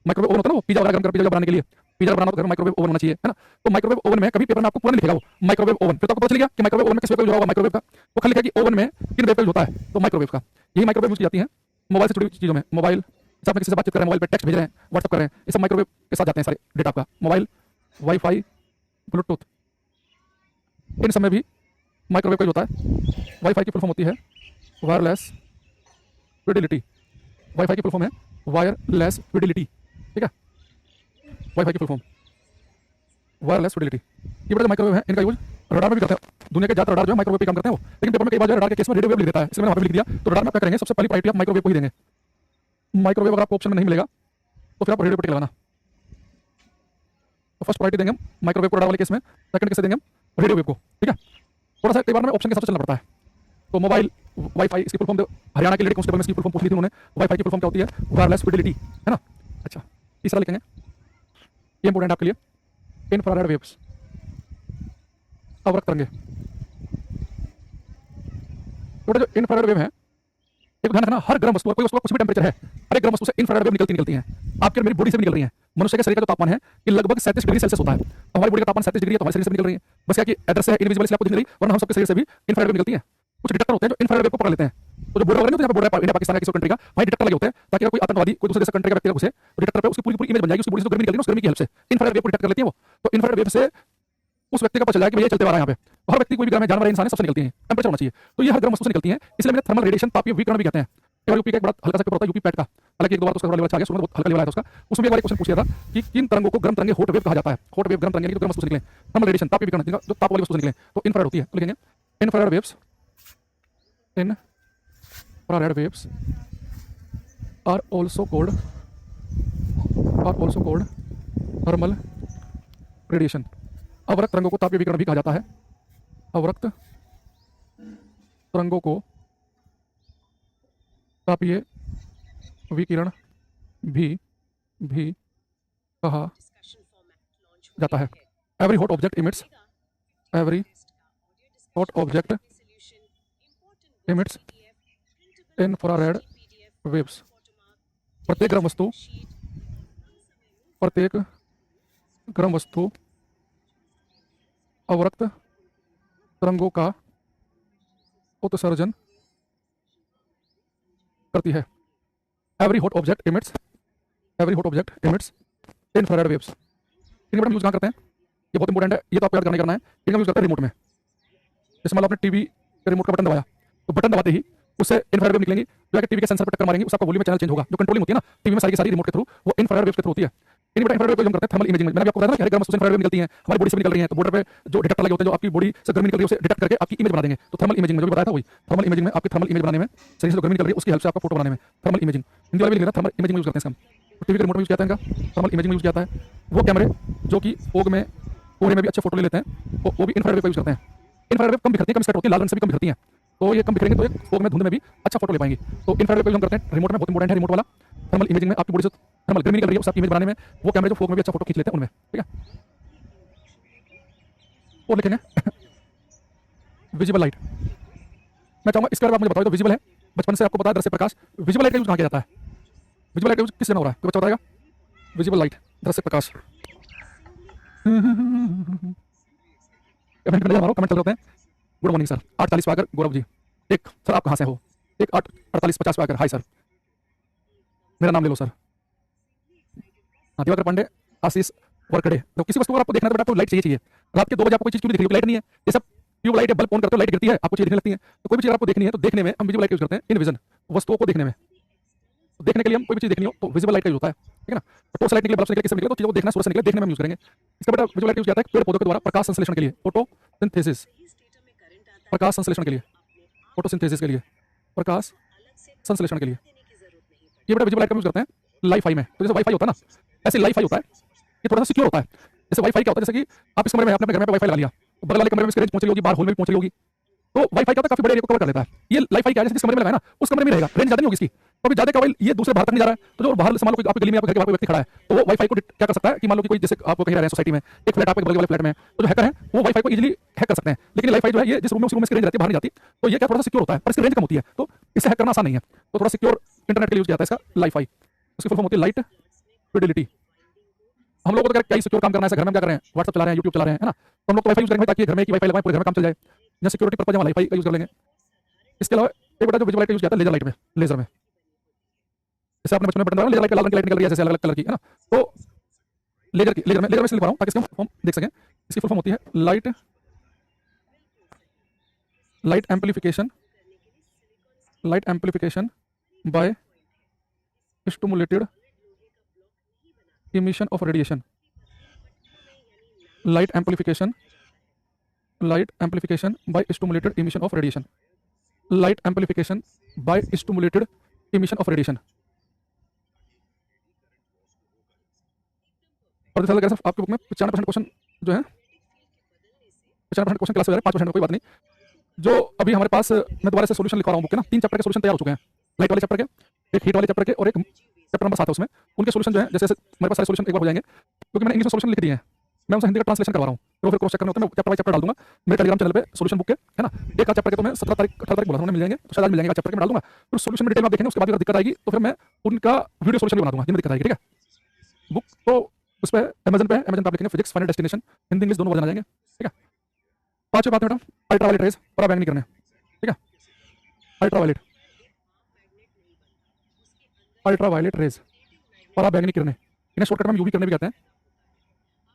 माइक्रोवेव ओवन होता है ना, वो पिज्जा वगैरह गर्म कर पिज्जा बनाने के लिए, पिज्जा बनाना तो घर में माइक्रोवेव ओवन होना चाहिए, है ना। तो माइक्रोवेव ओवन में कभी पेपर में आपको पूरा नहीं लिखेगा वो माइक्रोवेव ओवन, फिर तो आपको पता चल गया कि माइक्रोवेव ओवन में किस वेव का यूज होगा माइक्रोवेव का। वो खाली लिखा कि ओवन में किन वेव का यूज होता है, तो माइक्रोवेव का। यही माइक्रोवेव यूज की जाती है मोबाइल से जुड़ी हुई चीजों में। मोबाइल से आप किसी से बातचीत कर रहे हैं, मोबाइल पे टेक्स्ट भेज रहे हैं, व्हाट्सएप कर रहे हैं, ये सब माइक्रोवेव के साथ जाते हैं सारे डेटा आपका। मोबाइल, वाईफाई, ब्लूटूथ, इन सब में भी माइक्रोवेव का यूज होता है। वाईफाई की फुल फॉर्म होती है वायरलेस फिडेलिटी, वाईफाई की फुल फॉर्म है वायरलेस फिडेलिटी, ठीक है। वाईफाई की फुल फॉर्म वायरलेस फिडेलिटी। ये बड़ा माइक्रोवेव है, इनका यूज रडार में भी करते हैं। दुनिया के ज्यादा रडार जो है माइक्रोवेव पे काम करते हैं वो, लेकिन पेपर में कई बार जो है रडार के केस में रेडियो वेव लिख देता है, इसलिए मैंने वहां पे लिख दिया। तो रडार में क्या करेंगे, सबसे पहली प्रायोरिटी आप माइक्रोवेव को ही देंगे। माइक्रोवेव अगर आपको ऑप्शन में नहीं मिलेगा तो फिर आप रेडियो पे टिक लगाना। तो फर्स्ट प्रायोरिटी देंगे हम माइक्रोवेव को रडार वाले केस में, सेकंड कैसे देंगे हम रेडियो वेव को, ठीक है। थोड़ा सा कई बार में ऑप्शन के हिसाब से चलना पड़ता है। तो मोबाइल वाईफाई, इसकी फुल फॉर्म हरियाणा के लेडी कांस्टेबल में इसकी फुल फॉर्म पूछ ली थी उन्होंने, वाईफाई की फुल फॉर्म क्या होती है, वायरलेस फिडेलिटी, है ना। अच्छा, तीसरा लिखेंगे, ये इंपॉर्टेंट आपके लिए, इंफ्रारेड वेव्स, अवरक्त तरंगे। तो जो इंफ्रारेड वेव है, एक ध्यान रखना, हर गर्म वस्तु, कोई वस्तु का कुछ भी टेंपरेचर है, हर एक गर्म वस्तु से इंफ्रारेड वेव निकलती हैं। आपके और मेरी बॉडी से भी निकल रही हैं। मनुष्य के शरीर का जो तापमान है ये लगभग 37 डिग्री सेल्सियस होता है। तो हमारी बॉडी का तापमान 37 डिग्री है, तो हमारे शरीर से भी निकल रही है। बस क्या कि एड्रेस है इनविजिबल, इसलिए आपको दिख नहीं रही, वरना हम सबके शरीर से भी इंफ्रारेड वेव निकलती है। कुछ डिटेक्टर होते हैं जो इंफ्रारेड वेव को पकड़ लेते हैं। तो जो बॉर्डर वगैरह नहीं होते, बॉर्डर इंडिया पाकिस्तान का किसी कंट्री का, वहीं डिटेक्टर लगे होते हैं, ताकि अगर कोई आतंकवादी कोई दूसरे देश कंट्री का व्यक्ति घुसे तो डिटेक्टर पे उसकी पूरी पूरी इमेज बन जाएगी, उसकी बॉडी से जो गर्मी निकल रही है उस गर्मी की हेल्प से इंफ्रारेड वेव को डिटेक्ट कर लेती है वो। तो इंफ्रारेड वेव से उस व्यक्ति का पता चल जाए कि भैया चलते आ रहा है यहाँ पे। हर व्यक्ति, कोई भी ग्रह में जानवर है, इंसान है, सबसे निकलती है, टेंपरेचर होना चाहिए। तो ये हर गर्म वस्तु से निकलती है, इसलिए मैंने थर्मल रेडिएशन, तापीय विकिरण भी कहते हैं। यूपी का एक बड़ा हल्का सा पेपर होता है यूपी पैट का, हालांकि एक दो बार तो उसका लेवल अच्छा आ गया, बहुत हल्का लेवल आया था उसका। उसमें एक बार क्वेश्चन पूछ लिया था कि किन तरंगों को गर्म तरंगे, हॉट वेव कहा जाता है। हॉट वेव गर्म तरंगे जो गर्म वस्तु से निकले, थर्मल रेडिएशन तापीय विकिरण जो ताप वाली वस्तु से निकले, तो इंफ्रारेड होती है। तो लिखेंगे infrared waves, infrared waves are also called thermal radiation. अवरक्त तरंगों को तापीय विकिरण भी कहा जाता है। अवरक्त तरंगों को तापीय विकिरण भी कहा जाता है। Every hot object emits infrared waves. प्रत्येक गर्म वस्तु अवरक्त तरंगों का उत्सर्जन करती है। Every hot object emits infrared waves. इनका हम यूज कहाँ करते हैं, ये बहुत इंपॉर्टेंट है, ये तो आपको याद करना है। इनका यूज करते हैं रिमोट में। जैसे मान लो आपने टीवी के रिमोट का बटन दबाया, तो बटन दबाते ही उससे इंफ्रारेड वेव निकलेंगी, जो है टीवी के सेंसर पर टक्कर मारेंगी, उसका वॉल्यूम में चैनल चेंज होगा। जो कंट्रोलिंग होती है ना टीवी में सारी की सारी रिमोट के थ्रू, वो इंफ्रारेड वेव के थ्रू होती है। इन बेटा इंफ्रारेड वेव हम करते हैं थर्मल इमेजिंग में। मैंने आपको बताया था कि हर गर्म वस्तु से इंफ्रारेड वेव निकलती है, हमारी बॉडी से भी निकल रही है। तो बॉर्डर पे जो डिटेक्टर लगे होते हैं, जो आपकी बॉडी से गर्मी निकल रही है उसे डिटेक्ट करके आपकी इमेज बना देंगे। तो थर्मल इमेजिंग में जो भी बताया था वही, थर्मल इमेजिंग में आपकी थर्मल इमेज बनाने में, शरीर से जो गर्मी निकल रही है उसकी हेल्प से आपका फोटो बनाने में थर्मल इमेजिंग, हिंदी वाले भी लिख रहा है, थर्मल इमेजिंग यूज करते हैं इसका। टीवी के रिमोट में यूज किया जाता है इनका, थर्मल इमेजिंग में यूज किया जाता है। वो कैमरे जो कि फोग में, कोहरे में भी अच्छे फोटो ले लेते हैं, वो भी इंफ्रारेड वेव का यूज करते हैं। इंफ्रारेड वेव कम बिखरती है, कम स्कैटर होती है, लाल रंग से भी कम बिखरती है, तो ये कम बिखरेंगे तो एक फोग में, धुंध में भी अच्छा फोटो ले पाएंगे। तो इंफ्रारेड वेव हम करते हैं रिमोट में, बहुत इंपॉर्टेंट है रिमोट वाला। थर्मल इमेजिंग में आपकी बॉडी से थर्मल गर्मी निकल रही है, उसकी इमेज बनाने में वो कैमरे जो फोग में भी अच्छा फोटो खींच लेते हैं उनमें, ठीक है। और लिखेंगे विजिबल लाइट। मैं चाहूंगा इसके बारे में आप मुझे बताओ, तो विजिबल है, बचपन से आपको पता है दृश्य प्रकाश। विजिबल लाइट का यूज कहाँ किया जाता है, विजिबल लाइट का यूज किस जगह हो रहा है, कोई बच्चा बताएगा। विजिबल लाइट, दृश्य प्रकाश। कमेंट में हमारा कमेंट चल रहे हैं। गुड मॉर्निंग सर, 8:40 पे आकर गौरव जी। एक सर आप कहाँ से हो, एक 8:48-50 पे आकर हाय सर, मेरा नाम ले लो सर। हाँ, दिवाकर पांडे, आशीष वर्कडे। तो किसी वस्तु को आपको देखना है तो आपको लाइट चाहिए। रात के 2 बजे आपको कोई चीज क्यों नहीं दिख रही, लाइट नहीं है। ये सब ट्यूब लाइट है, बल्ब ऑन करते हो लाइट गिरती है, आपको चीज दिखने लगती है। तो कोई भी चीज आपको देखनी है तो देखने में हम विजिबल लाइट यूज करते हैं, इन विजन, वस्तुओं को देखने में। तो देखने के लिए हम कोई भी चीज देखनी हो तो विजिबल लाइट का यूज होता है, ठीक है ना। टॉर्च लाइट निकले, बल्ब से निकले, किससे निकले, तो चीजों को देखना, सूरज से निकले, देखने में हम यूज करेंगे। इसका बेटा विजिबल लाइट यूज किया जाता है पेड़ पौधों के द्वारा प्रकाश संश्लेषण के लिए, फोटोसिंथेसिस, प्रकाश संश्लेषण के लिए, फोटोसिंथेसिस के लिए, प्रकाश संश्लेषण के लिए। ये बेटा विजिबल लाइट का यूज करते हैं लाईफाई में। तो जैसे वाईफाई होता है ना, ऐसे लाईफाई होता है, ये थोड़ा सा सिक्योर होता है। जैसे वाईफाई क्या होता है, जैसे कि आप इस कमरे में, आपने अपने घर में वाईफाई लगा लिया, तो बगल वाले कमरे में इसकी रेंज पहुंच रही होगी, बाहर हॉल में भी पहुंच रही होगी, तो वाईफाई क्या होता है, काफी बड़े एरिया को कवर कर लेता है। ये लाईफाई क्या है, जिस कमरे में लगाया ना उस कमरे में रहेगा, रेंज ज्यादा नहीं होगी इसकी। तो अभी ज्यादा का वाई ये दूसरे बाहर तक नहीं जा रहा है, तो जो बाहर मान लो आपकी गली में, आपके घर के बाहर कोई व्यक्ति खड़ा है, तो वो वाईफाई को क्या कर सकता है कि मान लो कि कोई, जैसे आप कहीं रह रहे हैं सोसाइटी में, एक फ्लैट आपके बगल वाले फ्लैट में, तो जो हैकर है वो वाईफाई को इजीली हैक कर सकते हैं। लेकिन लाईफाई जो है ये जिस रूम में, उस रूम में इसकी रेंज रहती है, बाहर नहीं जाती, तो ये क्या थोड़ा सा सिक्योर होता है, पर इसकी रेंज कम होती है, तो इसे हैक करना आसान नहीं है। तो थोड़ा सिक्योर इंटरनेट के लिए यूज किया जाता है इसका लाईफाई। उसकी फुल फॉर्म होती है लाइट फिडेलिटी। हम लोग को तो क्या सिक्योर काम करना है, घर में क्या कर रहे हैं, व्हाट्सएप चला रहे हैं, यूट्यूब चला रहे हैं, है ना। तो हम लोग तो वाईफाई यूज करेंगे ताकि घर में की वाईफाई लगवाएं, पूरे घर में काम चल जाए। या सिक्योरिटी पर्पज में वाईफाई का यूज कर लेंगे। इसके अलावा एक बेटा जो विजुअल लाइट यूज किया जाता है लेजर लाइट में, लेजर में, जैसे आपने बचपन में पढ़ा लेजर लाइट, लाल रंग की लाइट निकल रही है जैसे अलग अलग कलर की, है ना। तो लेजर में इसलिए लिख रहा हूं ताकि इसका फॉर्म देख सकें। इसकी फुल फॉर्म होती है light amplification by stimulated emission of radiation. Light amplification by stimulated emission of radiation. Light amplification by stimulated emission of radiation. और आपके बुक में 95% क्वेश्चन जो है, 95% क्लास हो जा रहा है, 5% कोई बात नहीं। जो अभी हमारे पास मैं दोबारा से सोल्यूशन लिखवा रहा हूँ बुक के ना, 3 चैप्टर के सोल्यूशन तैयार हो चुके हैं। लाइट वाले चैप्टर के, एक हीट वाले चैप्टर के और एक चैप्टर नंबर 7 है उसमें। उनके सोल्यूशन जो है जैसे जैसे मेरे पास सारे सोल्यूशन एक बार हो जाएंगे, क्योंकि मैंने इंग्लिश में सोल्यूशन लिख दिए हैं, मैं उनसे हिंदी का ट्रांसलेशन करवा रहा हूँ। तो फिर क्रॉस चेक करना होता है, मैं चैप्टर बाय चैप्टर डाल दूंगा मेरे टेलीग्राम चैनल पे सोल्यूशन बुक के, है ना। एक आध चैप्टर के तो मैं 17 तारीख 18 तारीख बोला था, उन्हें मिल जाएंगे, तो शायद आज मिल जाएंगे चैप्टर के, मैं डाल दूंगा। फिर सोल्यूशन में डिटेल में आप देखेंगे, उसके बाद अगर दिक्कत आएगी तो फिर मैं उनका वीडियो सोल्यूशन भी बना दूंगा जिनमें दिक्कत आएगी, ठीक है। बुक तो उस पर अमेजन पे आप लिखेंगे physics final destination, Hindi English दोनों वर्जन आ जाएंगे, ठीक है। पांचवें बात मैडम, अल्ट्रा वायलेट रेज पर बैंग नहीं करने, ठीक है। अल्ट्रा वायलेट रेज पर बैंग नहीं करने, इन्हें शॉर्टकट में यूवी करने भी कहते हैं,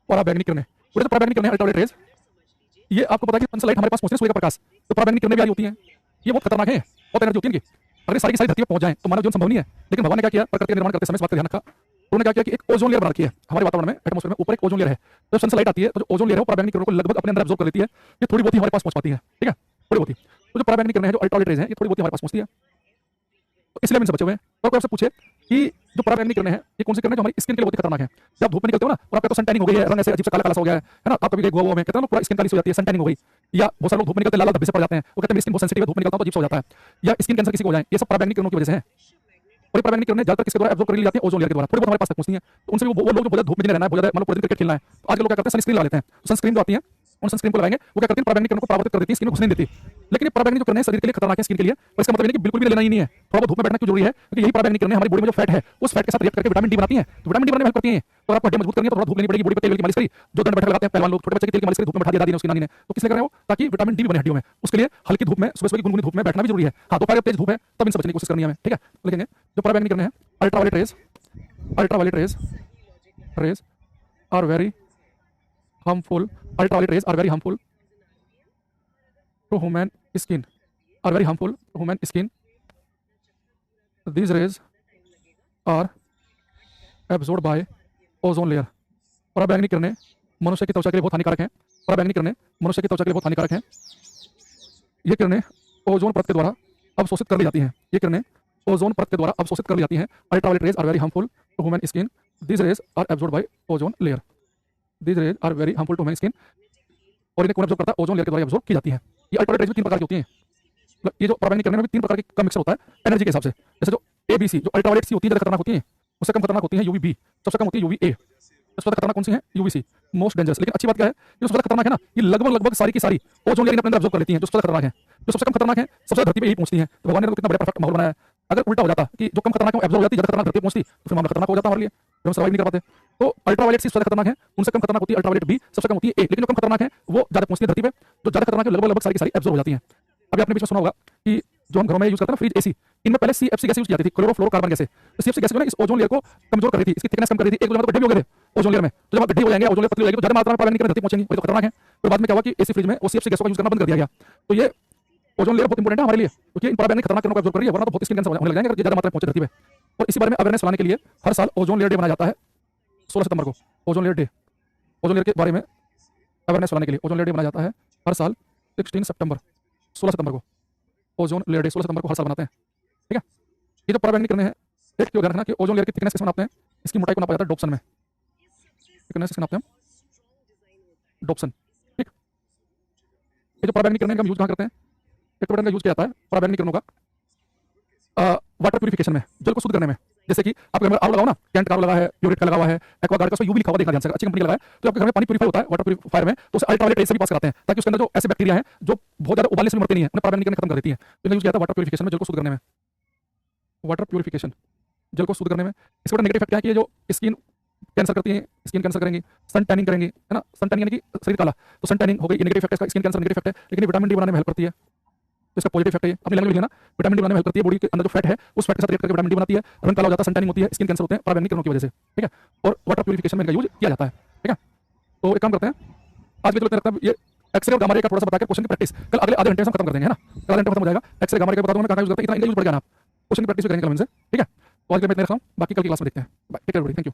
पर बैंग नहीं करने, पूरे तो पर बैंग नहीं करने। अल्ट्रा वायलेट रेज, ये आपको पता है कि सनलाइट हमारे पास पहुंचती है, सूर्य का प्रकाश, तो पर बैंग नहीं करने भी आई होती है। ये बहुत खतरनाक है, बहुत एनर्जी होती है इनकी। अगर ये सारी की सारी धरती पे पहुंच जाए तो मानव जीवन संभव नहीं है। लेकिन भगवान ने क्या किया, प्रकृति का निर्माण करते समय इस बात का ध्यान रखा, उन्होंने क्या किया कि एक ओजोन लेयर बना रखी है हमारे वातावरण में, एटमॉस्फेयर में ऊपर एक ओजोन लेयर है। तो सन से लाइट आती है तो जो ओजोन लेयर है वो पराबैंगनी किरणों को लगभग अपने अंदर अब्सॉर्ब कर लेती है। ये थोड़ी बहुत ही हमारे पास पहुंच पाती है, ठीक है, थोड़ी बहुत ही। तो जो पराबैंगनी किरणें हैं, जो अल्ट्रावायलेट रेज हैं, ये थोड़ी बहुत ही हमारे पास पहुंचती है, तो इसलिए हम इनसे बचे हुए हैं। तो आपसे पूछे कि जो पराबैंगनी किरणें हैं ये कौन सी किरणें जो हमारी स्किन के लिए बहुत ही खतरनाक है। जब आप धूप में निकलते हो ना और आपका तो सन टैनिंग हो गई है, रंग ऐसे अजीब सा काला काला सा हो गया है ना, आप कभी गोवा में कहते हैं ना पूरा स्किन काली हो जाती है, सन टैनिंग हो गई, या बहुत सारे लोग धूप में निकलते लाल लाल धब्बे से पड़ जाते हैं, वो कहते हैं मेरी स्किन बहुत सेंसिटिव है, धूप में निकलता हूं तो अजीब सा हो जाता है, या स्किन कैंसर किसी को हो जाए, ये सब पराबैंगनी किरणों की वजह से है। और पराबैंगनी किरणें ज्यादातर किसके द्वारा एब्जॉर्ब कर ली जाती है, ओजोन लेयर के द्वारा, थोड़ी बहुत हमारे पास तक पहुंचती हैं। तो उनसे वो लोग जो बहुत धूप में रहना है, बहुत ज्यादा मतलब पूरे दिन क्रिकेट खेलना है, तो आज लोग क्या करते हैं सनस्क्रीन लगा लेते हैं। तो सनस्क्रीन जो आती है उन सनस्क्रीन को लगाएंगे, वो क्या करती है पराबैंगनी किरणों को परावर्तित कर देती है, स्किन में घुसने नहीं देती। लेकिन ये पराबैंगनी जो किरणें शरीर के लिए खतरनाक है, स्किन के लिए, और इसका मतलब ये नहीं कि बिल्कुल भी लेना ही नहीं है, थोड़ा बहुत धूप में बैठना क्यों जरूरी है, क्योंकि यही पराबैंगनी किरणें हमारी बॉडी में जो फैट है उस फैट के साथ रिएक्ट करके विटामिन डी बनाती हैं, तो विटामिन डी बनाने में हेल्प करती हैं। तो आपको हड्डी मजबूत करनी है तो थोड़ा धूप लेनी पड़ेगी, बॉडी पे तेल की मालिश करी, जो दंड बैठक लगाते हैं पहलवान लोग, छोटे बच्चे की तेल की मालिश करी, धूप में बैठा दिया दादी ने उसकी नानी ने, तो किस लिए कर रहे हो, ताकि विटामिन डी भी बने हड्डियों में। उसके लिए हल्की धूप में, सुबह सुबह की गुनगुनी धूप में बैठना भी जरूरी है। हाँ, दोपहर तेज धूप है तब इनसे बचने की कोशिश करनी है हमें, ठीक है। लेकिन जो पराबैंगनी किरणें हैं, ultraviolet rays are very harmful, ultraviolet rays are very harmful to human skin, are very harmful to human skin. These rays are absorbed by ozone layer. पराबैंगनी किरणें मनुष्य की त्वचा के लिए बहुत हानिकारक हैं, पराबैंगनी किरणें मनुष्य की त्वचा के लिए बहुत हानिकारक हैं। ये किरणें ओजोन परत के द्वारा अवशोषित कर ली जाती हैं, ये किरणें ओजोन परत के द्वारा अवशोषित कर ली जाती हैं। Ultraviolet rays are very harmful to human skin, these rays are absorbed by ozone layer, these rays are very harmful to human skin, और इन्हें कौन एब्जॉर्ब करता है, ओजोन लेयर के द्वारा एब्जॉर्ब की जाती है। ये अल्ट्रावायलेट रेज भी 3 प्रकार की होती हैं, मतलब ये जो पराबैंगनी किरणें में भी 3 प्रकार का मिक्सर होता है एनर्जी के हिसाब से। जैसे जो ABC जो अल्ट्रावायलेट सी होती है, ज्यादा खतरनाक होती है, उससे कम खतरनाक होती है UVB, सबसे कम होती है UVA, सबसे ज्यादा खतरनाक कौन सी है UVC, मोस्ट डेंजरस। लेकिन अच्छी बात क्या है, जो सबसे खतरनाक है ना, ये लगभग सारी की सारी ओजोन लेयर अपने अंदर एब्जॉर्ब कर लेती हैं। जो सबसे खतरनाक है, जो सबसे कम खतरनाक है, सबसे धरती पे यही पहुंचती है। तो भगवान ने तो कितना बड़ा परफेक्ट माहौल बनाया है। अगर उल्टा हो जाता कि जो कम खतरनाक है एब्जॉर्ब हो जाती, ज्यादा खतरनाक धरती पे पहुंचती, तो फिर मामला खतरनाक हो जाता हमारे लिए, हम सर्वाइव नहीं कर पाते। तो अल्ट्रावायलेट सी सबसे खतरनाक है, उनसे कम खतरनाक होती है अल्ट्रावायलेट बी, सबसे कम होती है ए, लेकिन जो कम खतरनाक है वो ज्यादा पहुंचती है धरती पे। जो ज्यादा खतरनाक है लगभग सारी की सारी एब्जॉर्ब हो जाती है। अभी आपने बीच में सुना होगा कि जो हम घरों में यूज करते हैं ना फ्रिज AC, इनमें पहले CFC गैस यूज की जाती थी, क्लोरोफ्लोरोकार्बन गैस। तो CFC गैस जो है इस ओजोन लेयर को कमजोर कर रही थी, इसकी थिकनेस कम कर रही थी, एक दो गड्ढे भी हो गए थे ओजोन लेयर में। तो जब गड्ढे हो जाएंगे, ओजोन लेयर पतली हो जाएगी, तो ज्यादा मात्रा में पराबैंगनी किरणें धरती पहुंचेंगी, वो तो खतरनाक है। तो बाद में क्या हुआ कि AC फ्रिज में वो CFC गैस का यूज करना बंद कर दिया गया। तो ये ओजोन लेयर बहुत इंपॉर्टेंट है हमारे लिए, क्योंकि इन पराबैंगनी खतरनाक किरणों को एब्जॉर्ब कर रही है, वरना तो बहुत स्किन कैंसर होने लग जाएंगे अगर ज्यादा मात्रा में पहुंचे धरती पे। और इसी बारे में अवेयरनेस फैलाने के लिए हर साल ओजोन लेयर डे मनाया जाता है 16 सितंबर को। Ozone layer day, ozone layer के बारे में अवेयरनेस फैलाने के लिए ओजोन लेयर डे मनाया जाता है हर साल 16 सितंबर को। ओजोन लेयर डे 16 सितंबर को हर साल बनाते हैं, ठीक है। ये जो पराबैंगनी किरणें हैं, एक तो ध्यान रखना कि ओजोन लेयर की थिकनेस किसमें नापते हैं, इसकी मोटाई को नापा जाता है डोप्सन में, थिकनेस किसमें नापते हैं हम, डोप्सन, ठीक। ये जो पराबैंगनी किरणें का यूज कहाँ करते हैं, एक तो इनका यूज किया जाता है पराबैंगनी किरणों का वाटर प्यूरिफिकेशन में, जल को शुद्ध करने में। जैसे कि आपके घर में आग लगाओ ना, कैंट का लगा है, प्योरिट का लगा हुआ है, एक्वागार्ड का, उसमें यूवी लिखा हुआ देखना ध्यान से, अच्छी कंपनी का लगा है। तो आपके घर में पानी प्यूरीफाई होता है वाटर प्यूरीफायर में, तो उसे अल्ट्रावायलेट रेज से भी पास कराते हैं, ताकि उसके अंदर जो ऐसे बैक्टीरिया हैं जो बहुत ज्यादा उबालने से भी मरते नहीं है, उन्हें पराबैंगनी किरणें खत्म कर देती है। तो इन्हें यूज किया जाता है वाटर प्यूरिफिकेशन में, जल को शुद्ध करने में, वाटर प्यूरिफिकेशन, जल को शुद्ध करने में। इसका बड़ा नेगेटिव इफेक्ट क्या है कि ये जो स्किन कैंसर करती है, स्किन कैंसर करेंगी, सन टैनिंग करेंगी, है ना, सन टैनिंग यानी कि शरीर काला, तो सन टैनिंग हो गई, ये नेगेटिव इफेक्ट है इसका, स्किन कैंसर नेगेटिव इफेक्ट है। लेकिन ये विटामिन डी बनाने में हेल्प करती है, तो इसका पॉजिटिव इफेक्ट है। अपनी लैंग्वेज लिखना, विटामिन डी बनाने में हेल्प करती है, बॉडी के अंदर जो फैट है उस फैट के साथ रिएक्ट करके विटामिन डी बनाती है, रंग काला हो जाता है, सन टैनिंग होती है, स्किन कैंसर होते हैं पराबैंगनी किरणों की वजह से, ठीक है। और वाटर प्यूरिफिकेशन में इनका यूज किया जाता है, ठीक है। तो एक काम करते हैं, आज के जो लगता है ये एक्सरे और गामा रे का थोड़ा सा बताकर क्वेश्चन की प्रैक्टिस कल अगले आधे घंटे में खत्म कर देंगे, है ना, कल आधे घंटे खत्म हो जाएगा। एक्सरे गामा रे का बता दूंगा मैं कहां यूज करते हैं, इतना यूज पड़ जाना, आप क्वेश्चन की प्रैक्टिस करेंगे कल से, ठीक है। तो आज के लिए मैं इतना रखता हूं, बाकी कल की क्लास में देखते हैं। Bye, take care everybody, thank you.